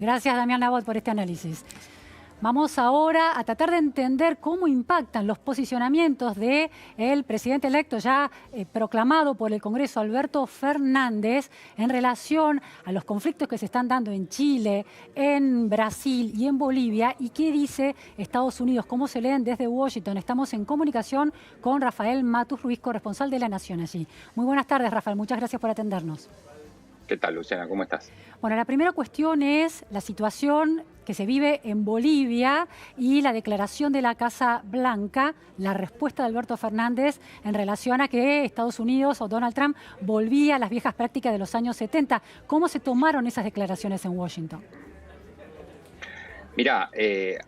Gracias, Damián Nabot, por este análisis. Vamos ahora a tratar de entender cómo impactan los posicionamientos del presidente electo ya proclamado por el Congreso, Alberto Fernández, en relación a los conflictos que se están dando en Chile, en Brasil y en Bolivia, y qué dice Estados Unidos, cómo se leen desde Washington. Estamos en comunicación con Rafael Matus Ruiz, corresponsal de La Nación allí. Muy buenas tardes, Rafael. Muchas gracias por atendernos. ¿Qué tal, Luciana? ¿Cómo estás? Bueno, la primera cuestión es la situación que se vive en Bolivia y la declaración de la Casa Blanca, la respuesta de Alberto Fernández en relación a que Estados Unidos o Donald Trump volvía a las viejas prácticas de los años 70. ¿Cómo se tomaron esas declaraciones en Washington? Mira,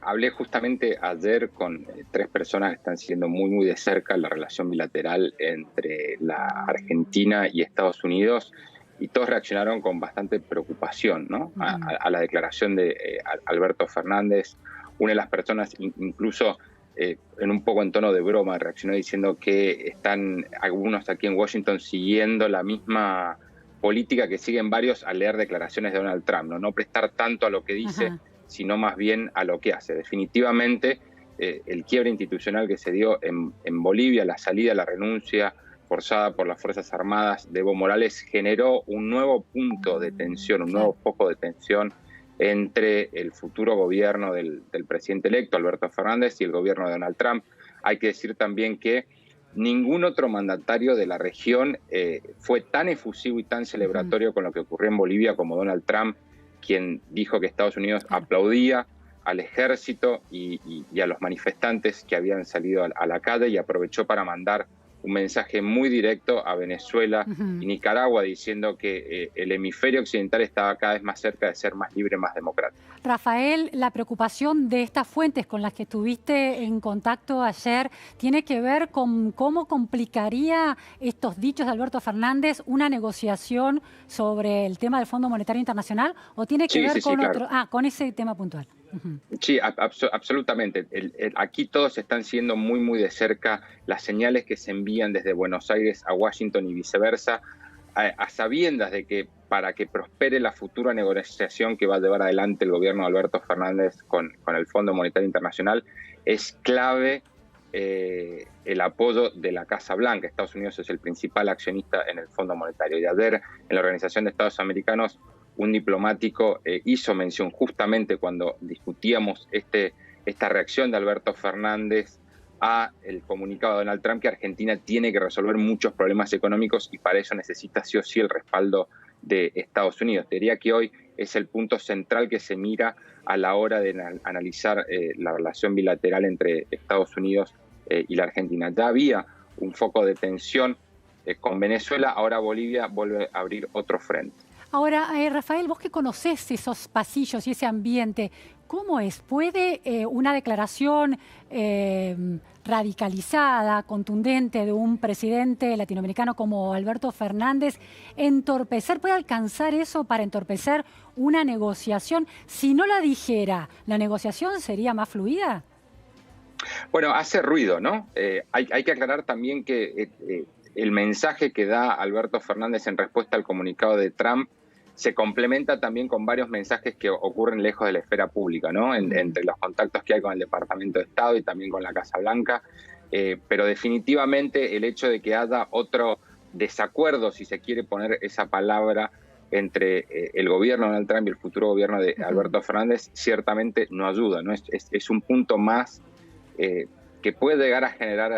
hablé justamente ayer con tres personas que están siguiendo muy de cerca la relación bilateral entre la Argentina y Estados Unidos, y todos reaccionaron con bastante preocupación, ¿no? a la declaración de Alberto Fernández. Una de las personas, incluso en un poco en tono de broma, reaccionó diciendo que están algunos aquí en Washington siguiendo la misma política que siguen varios al leer declaraciones de Donald Trump, no prestar tanto a lo que dice, sino más bien a lo que hace. Definitivamente, el quiebre institucional que se dio en Bolivia, la salida, la renuncia forzada por las Fuerzas Armadas de Evo Morales, generó un nuevo punto de tensión, un nuevo foco de tensión entre el futuro gobierno del presidente electo, Alberto Fernández, y el gobierno de Donald Trump. Hay que decir también que ningún otro mandatario de la región fue tan efusivo y tan celebratorio con lo que ocurrió en Bolivia como Donald Trump, quien dijo que Estados Unidos aplaudía al ejército y a los manifestantes que habían salido a la calle, y aprovechó para mandar un mensaje muy directo a Venezuela y Nicaragua, diciendo que el hemisferio occidental estaba cada vez más cerca de ser más libre, más democrático. Rafael, la preocupación de estas fuentes con las que estuviste en contacto ayer tiene que ver con cómo complicaría estos dichos de Alberto Fernández una negociación sobre el tema del Fondo Monetario Internacional, o tiene que ver con otro, con ese tema puntual. Sí, absolutamente. Aquí todos están siguiendo muy de cerca las señales que se envían desde Buenos Aires a Washington y viceversa, a sabiendas de que para que prospere la futura negociación que va a llevar adelante el gobierno de Alberto Fernández con el Fondo Monetario Internacional, es clave el apoyo de la Casa Blanca. Estados Unidos es el principal accionista en el Fondo Monetario. Y ayer, en la Organización de Estados Americanos, un diplomático hizo mención justamente cuando discutíamos esta reacción de Alberto Fernández a el comunicado de Donald Trump, que Argentina tiene que resolver muchos problemas económicos y para eso necesita sí o sí el respaldo de Estados Unidos. Te diría que hoy es el punto central que se mira a la hora de analizar la relación bilateral entre Estados Unidos y la Argentina. Ya había un foco de tensión con Venezuela, ahora Bolivia vuelve a abrir otro frente. Ahora, Rafael, vos que conocés esos pasillos y ese ambiente, ¿cómo es? ¿Puede una declaración radicalizada, contundente de un presidente latinoamericano como Alberto Fernández puede alcanzar eso para entorpecer una negociación? Si no la dijera, ¿la negociación sería más fluida? Bueno, hace ruido, ¿no? Hay que aclarar también que el mensaje que da Alberto Fernández en respuesta al comunicado de Trump se complementa también con varios mensajes que ocurren lejos de la esfera pública, ¿no? Entre los contactos que hay con el Departamento de Estado y también con la Casa Blanca. Pero definitivamente el hecho de que haya otro desacuerdo, si se quiere poner esa palabra, entre el gobierno de Donald Trump y el futuro gobierno de Alberto Fernández, ciertamente no ayuda, ¿no? Es un punto más que puede llegar a generar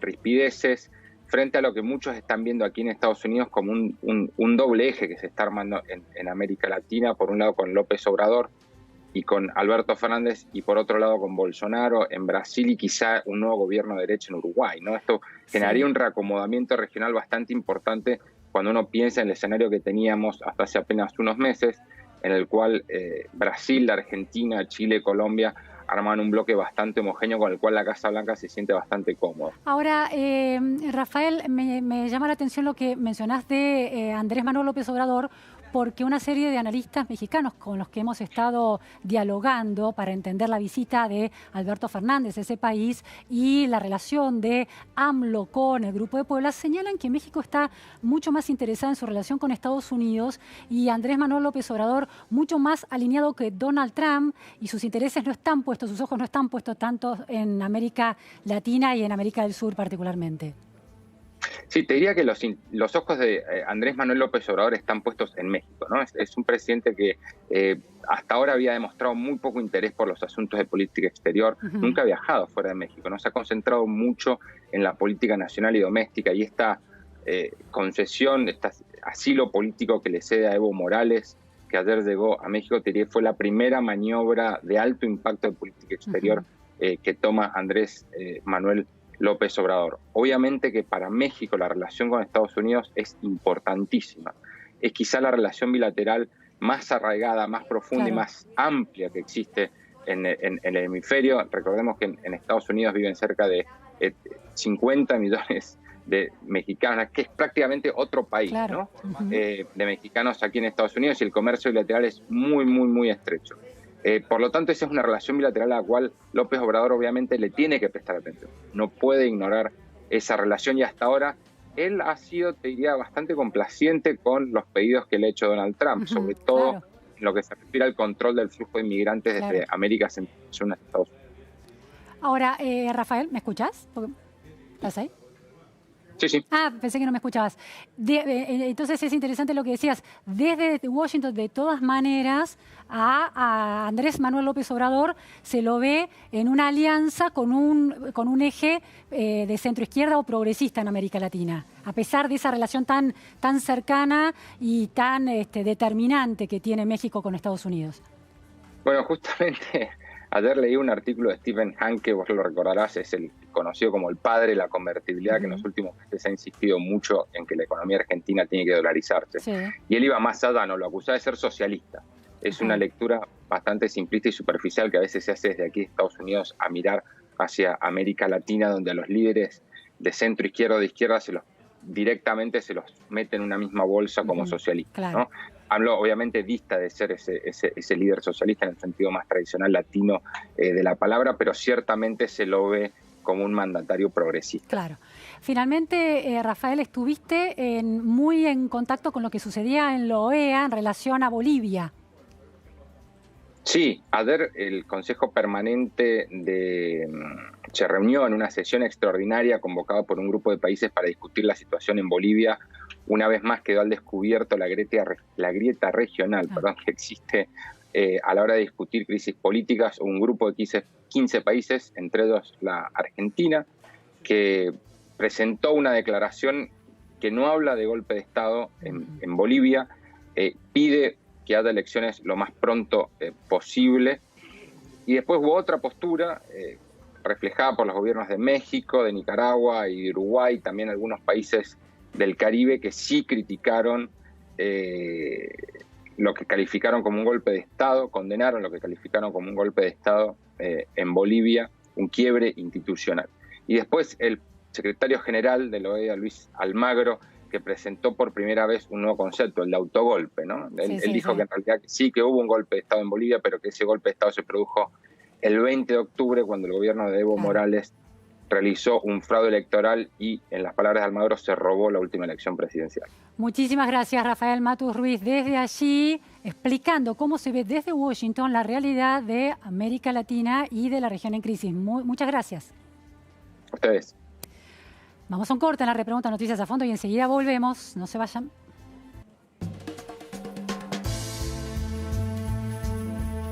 rispideces frente a lo que muchos están viendo aquí en Estados Unidos como un doble eje que se está armando en América Latina, por un lado con López Obrador y con Alberto Fernández, y por otro lado con Bolsonaro en Brasil y quizá un nuevo gobierno de derecha en Uruguay, ¿no? Esto generaría un reacomodamiento regional bastante importante cuando uno piensa en el escenario que teníamos hasta hace apenas unos meses, en el cual Brasil, Argentina, Chile, Colombia arman un bloque bastante homogéneo con el cual la Casa Blanca se siente bastante cómoda. Ahora, Rafael, me llama la atención lo que mencionás de Andrés Manuel López Obrador, porque una serie de analistas mexicanos con los que hemos estado dialogando para entender la visita de Alberto Fernández a ese país y la relación de AMLO con el Grupo de Puebla señalan que México está mucho más interesado en su relación con Estados Unidos y Andrés Manuel López Obrador mucho más alineado que Donald Trump, y sus intereses no están puestos, sus ojos no están puestos tanto en América Latina y en América del Sur particularmente. Sí, te diría que los ojos de Andrés Manuel López Obrador están puestos en México, ¿no? Es un presidente que hasta ahora había demostrado muy poco interés por los asuntos de política exterior, nunca ha viajado fuera de México, ¿no? Se ha concentrado mucho en la política nacional y doméstica, y esta concesión, este asilo político que le cede a Evo Morales, que ayer llegó a México, te diría, fue la primera maniobra de alto impacto de política exterior que toma Andrés Manuel López Obrador. Obviamente que para México la relación con Estados Unidos es importantísima. Es quizá la relación bilateral más arraigada, más profunda y más amplia que existe en el hemisferio. Recordemos que en Estados Unidos viven cerca de 50 millones de mexicanos, que es prácticamente otro país, ¿no? De mexicanos aquí en Estados Unidos, y el comercio bilateral es muy, muy, muy estrecho. Por lo tanto, esa es una relación bilateral a la cual López Obrador obviamente le tiene que prestar atención. No puede ignorar esa relación, y hasta ahora él ha sido, te diría, bastante complaciente con los pedidos que le ha hecho Donald Trump, sobre todo en lo que se refiere al control del flujo de inmigrantes desde América Central a Estados Unidos. Ahora, Rafael, ¿me escuchás? ¿Estás ahí? Sí, sí. Ah, pensé que no me escuchabas. Entonces es interesante lo que decías. Desde Washington, de todas maneras, a Andrés Manuel López Obrador se lo ve en una alianza con un eje de centro-izquierda o progresista en América Latina, a pesar de esa relación tan cercana y tan determinante que tiene México con Estados Unidos. Bueno, justamente ayer leí un artículo de Stephen Hanke, vos lo recordarás, es el conocido como el padre de la convertibilidad, que en los últimos meses ha insistido mucho en que la economía argentina tiene que dolarizarse. Y él iba más allá, no lo acusaba de ser socialista. Es una lectura bastante simplista y superficial que a veces se hace desde aquí de Estados Unidos a mirar hacia América Latina, donde a los líderes de centro izquierda o de izquierda directamente se los mete en una misma bolsa como socialistas, ¿no? AMLO obviamente dista de ser ese líder socialista en el sentido más tradicional latino de la palabra, pero ciertamente se lo ve como un mandatario progresista. Claro. Finalmente, Rafael, estuviste muy en contacto con lo que sucedía en la OEA en relación a Bolivia. Sí, ayer el Consejo Permanente se reunió en una sesión extraordinaria convocada por un grupo de países para discutir la situación en Bolivia. Una vez más quedó al descubierto la grieta regional que existe a la hora de discutir crisis políticas. Un grupo de 15 países, entre ellos la Argentina, que presentó una declaración que no habla de golpe de Estado en Bolivia, pide que haya elecciones lo más pronto posible. Y después hubo otra postura reflejada por los gobiernos de México, de Nicaragua y de Uruguay, también algunos países del Caribe, que sí criticaron lo que calificaron como un golpe de Estado, condenaron lo que calificaron como un golpe de Estado en Bolivia, un quiebre institucional. Y después el secretario general de la OEA, Luis Almagro, que presentó por primera vez un nuevo concepto, el de autogolpe, ¿no? Él dijo que en realidad sí que hubo un golpe de Estado en Bolivia, pero que ese golpe de Estado se produjo el 20 de octubre cuando el gobierno de Evo Morales realizó un fraude electoral y, en las palabras de Almagro, se robó la última elección presidencial. Muchísimas gracias, Rafael Matus Ruiz, desde allí explicando cómo se ve desde Washington la realidad de América Latina y de la región en crisis. Muchas gracias. Ustedes. Vamos a un corte en la repregunta Noticias a Fondo y enseguida volvemos. No se vayan.